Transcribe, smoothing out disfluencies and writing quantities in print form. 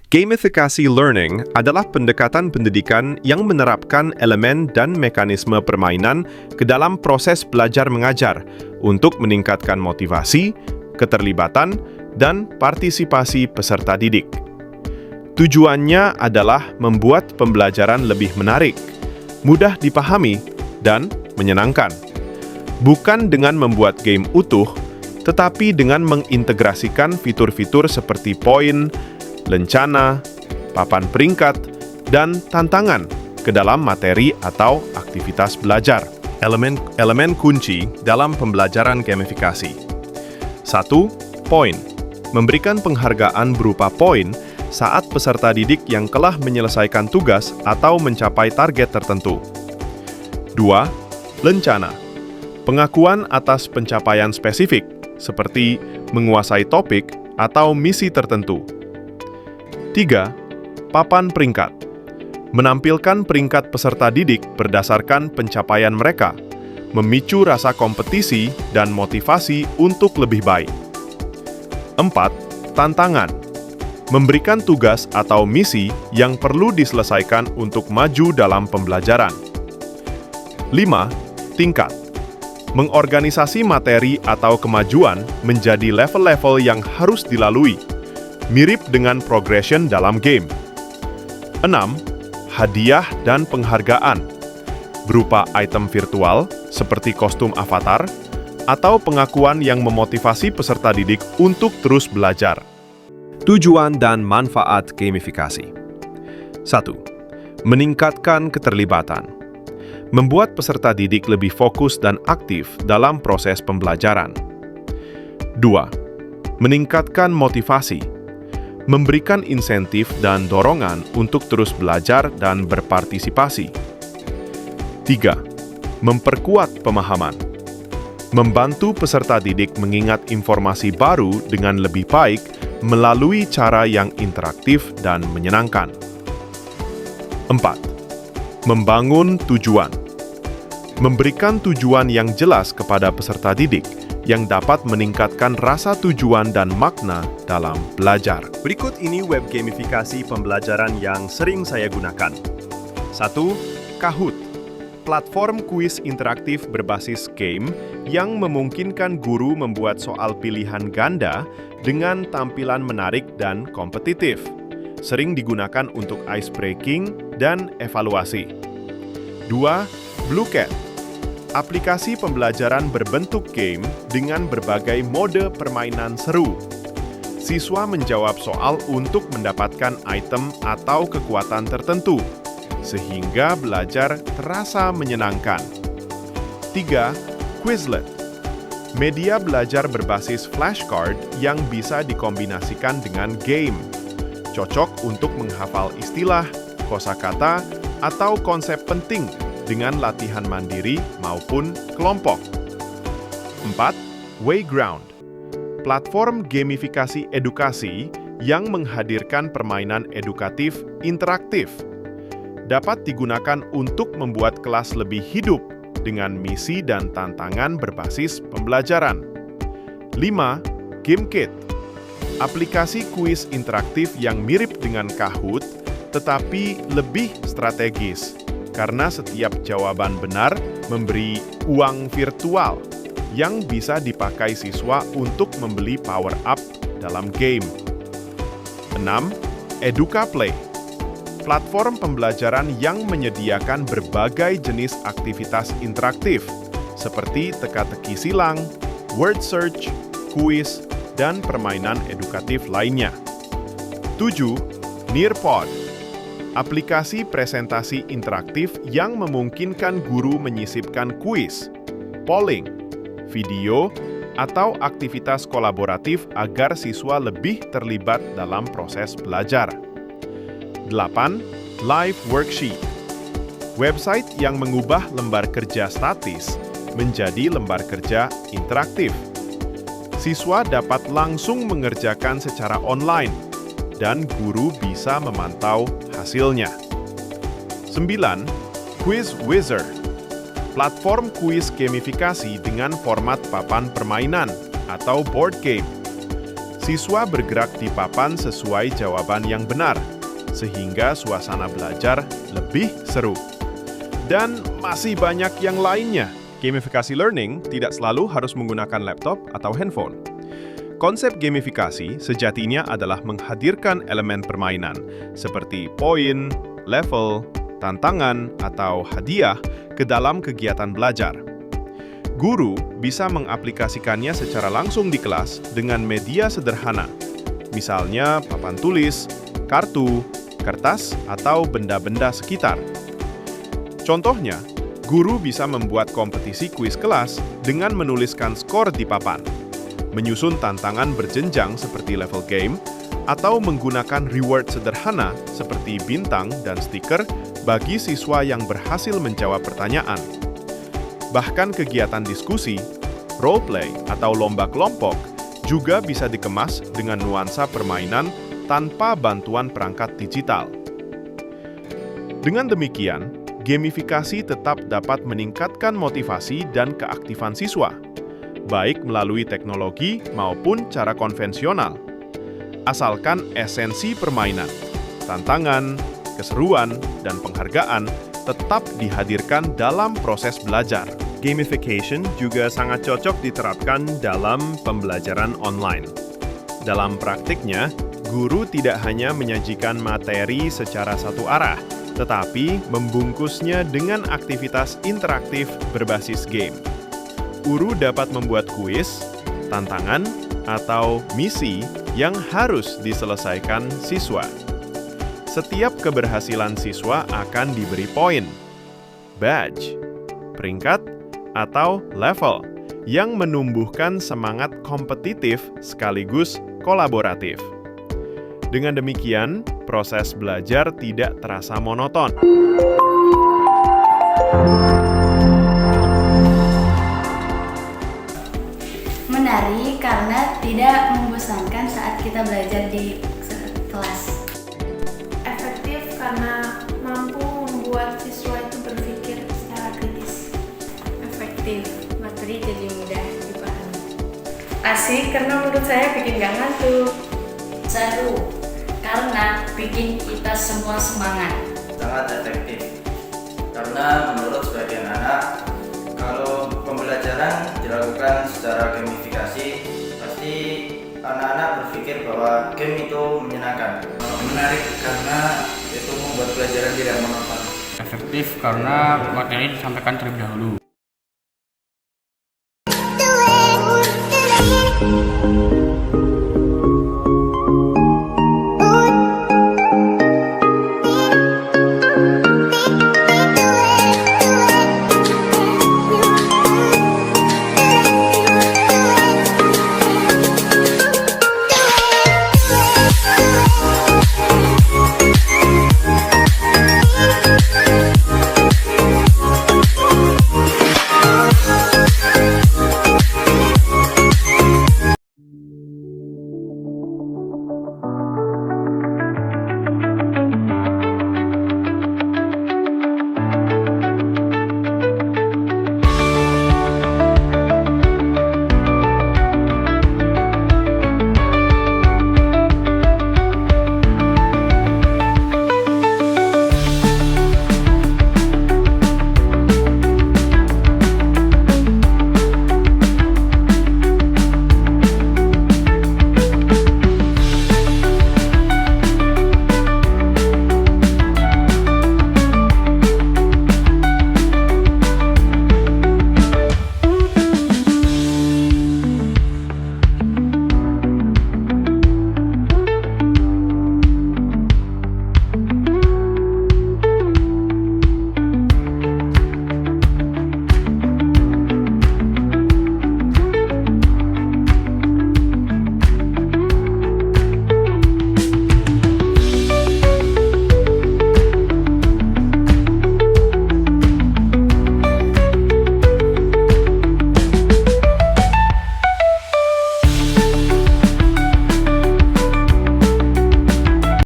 Gamifikasi learning adalah pendekatan pendidikan yang menerapkan elemen dan mekanisme permainan ke dalam proses belajar mengajar untuk meningkatkan motivasi, keterlibatan, dan partisipasi peserta didik. Tujuannya adalah membuat pembelajaran lebih menarik, mudah dipahami, dan menyenangkan. Bukan dengan membuat game utuh, tetapi dengan mengintegrasikan fitur-fitur seperti poin, lencana, papan peringkat, dan tantangan ke dalam materi atau aktivitas belajar. Elemen kunci dalam pembelajaran gamifikasi. 1. Poin. Memberikan penghargaan berupa poin saat peserta didik yang telah menyelesaikan tugas atau mencapai target tertentu. 2. Lencana. Pengakuan atas pencapaian spesifik, seperti menguasai topik atau misi tertentu. 3. Papan peringkat. Menampilkan peringkat peserta didik berdasarkan pencapaian mereka, memicu rasa kompetisi dan motivasi untuk lebih baik. 4. Tantangan. Memberikan tugas atau misi yang perlu diselesaikan untuk maju dalam pembelajaran. 5. Tingkat. Mengorganisasi materi atau kemajuan menjadi level-level yang harus dilalui, mirip dengan progression dalam game. 6. Hadiah dan penghargaan, berupa item virtual seperti kostum avatar, atau pengakuan yang memotivasi peserta didik untuk terus belajar. Tujuan dan manfaat gamifikasi. 1. Meningkatkan keterlibatan. Membuat peserta didik lebih fokus dan aktif dalam proses pembelajaran. 2. Meningkatkan motivasi. Memberikan insentif dan dorongan untuk terus belajar dan berpartisipasi. 3. Memperkuat pemahaman. Membantu peserta didik mengingat informasi baru dengan lebih baik melalui cara yang interaktif dan menyenangkan. 4. Membangun tujuan. Memberikan tujuan yang jelas kepada peserta didik yang dapat meningkatkan rasa tujuan dan makna dalam belajar. Berikut ini web gamifikasi pembelajaran yang sering saya gunakan. 1. Kahoot. Platform kuis interaktif berbasis game yang memungkinkan guru membuat soal pilihan ganda dengan tampilan menarik dan kompetitif. Sering digunakan untuk ice breaking dan evaluasi. 2. Bluecat. Aplikasi pembelajaran berbentuk game dengan berbagai mode permainan seru. Siswa menjawab soal untuk mendapatkan item atau kekuatan tertentu, sehingga belajar terasa menyenangkan. 3. Quizlet. Media belajar berbasis flashcard yang bisa dikombinasikan dengan game. Cocok untuk menghafal istilah, kosakata, atau konsep penting dengan latihan mandiri maupun kelompok. 4. Wayground. Platform gamifikasi edukasi yang menghadirkan permainan edukatif interaktif. Dapat digunakan untuk membuat kelas lebih hidup dengan misi dan tantangan berbasis pembelajaran. 5. GameKit. Aplikasi kuis interaktif yang mirip dengan Kahoot, tetapi lebih strategis, karena setiap jawaban benar memberi uang virtual yang bisa dipakai siswa untuk membeli power-up dalam game. 6. EdukaPlay. Platform pembelajaran yang menyediakan berbagai jenis aktivitas interaktif, seperti teka-teki silang, word search, kuis, dan permainan edukatif lainnya. 7. Nearpod. Aplikasi presentasi interaktif yang memungkinkan guru menyisipkan kuis, polling, video, atau aktivitas kolaboratif agar siswa lebih terlibat dalam proses belajar. 8. Live Worksheet. Website yang mengubah lembar kerja statis menjadi lembar kerja interaktif. Siswa dapat langsung mengerjakan secara online, dan guru bisa memantau hasilnya. 9. Quiz Wizard. Platform kuis gamifikasi dengan format papan permainan atau board game. Siswa bergerak di papan sesuai jawaban yang benar, sehingga suasana belajar lebih seru. Dan masih banyak yang lainnya. Gamifikasi learning tidak selalu harus menggunakan laptop atau handphone. Konsep gamifikasi sejatinya adalah menghadirkan elemen permainan seperti poin, level, tantangan, atau hadiah ke dalam kegiatan belajar. Guru bisa mengaplikasikannya secara langsung di kelas dengan media sederhana, misalnya papan tulis, kartu, kertas, atau benda-benda sekitar. Contohnya, guru bisa membuat kompetisi kuis kelas dengan menuliskan skor di papan, menyusun tantangan berjenjang seperti level game, atau menggunakan reward sederhana seperti bintang dan stiker bagi siswa yang berhasil menjawab pertanyaan. Bahkan kegiatan diskusi, role play, atau lomba kelompok juga bisa dikemas dengan nuansa permainan tanpa bantuan perangkat digital. Dengan demikian, gamifikasi tetap dapat meningkatkan motivasi dan keaktifan siswa, baik melalui teknologi maupun cara konvensional. Asalkan esensi permainan, tantangan, keseruan, dan penghargaan tetap dihadirkan dalam proses belajar. Gamification juga sangat cocok diterapkan dalam pembelajaran online. Dalam praktiknya, guru tidak hanya menyajikan materi secara satu arah, tetapi membungkusnya dengan aktivitas interaktif berbasis game. Guru dapat membuat kuis, tantangan, atau misi yang harus diselesaikan siswa. Setiap keberhasilan siswa akan diberi poin, badge, peringkat, atau level yang menumbuhkan semangat kompetitif sekaligus kolaboratif. Dengan demikian, proses belajar tidak terasa monoton. Menarik karena tidak membosankan saat kita belajar di kelas. Efektif karena mampu membuat siswa itu berpikir secara kritis. Efektif, materi jadi mudah dipahami. Asik karena menurut saya bikin gak ngantuk. Seru karena bikin kita semua semangat. Sangat efektif karena menurut sebagian anak, kalau pembelajaran dilakukan secara gamifikasi, pasti anak-anak berpikir bahwa game itu menyenangkan. Menarik karena itu membuat pelajaran tidak monoton. Efektif karena materi disampaikan terlebih dahulu.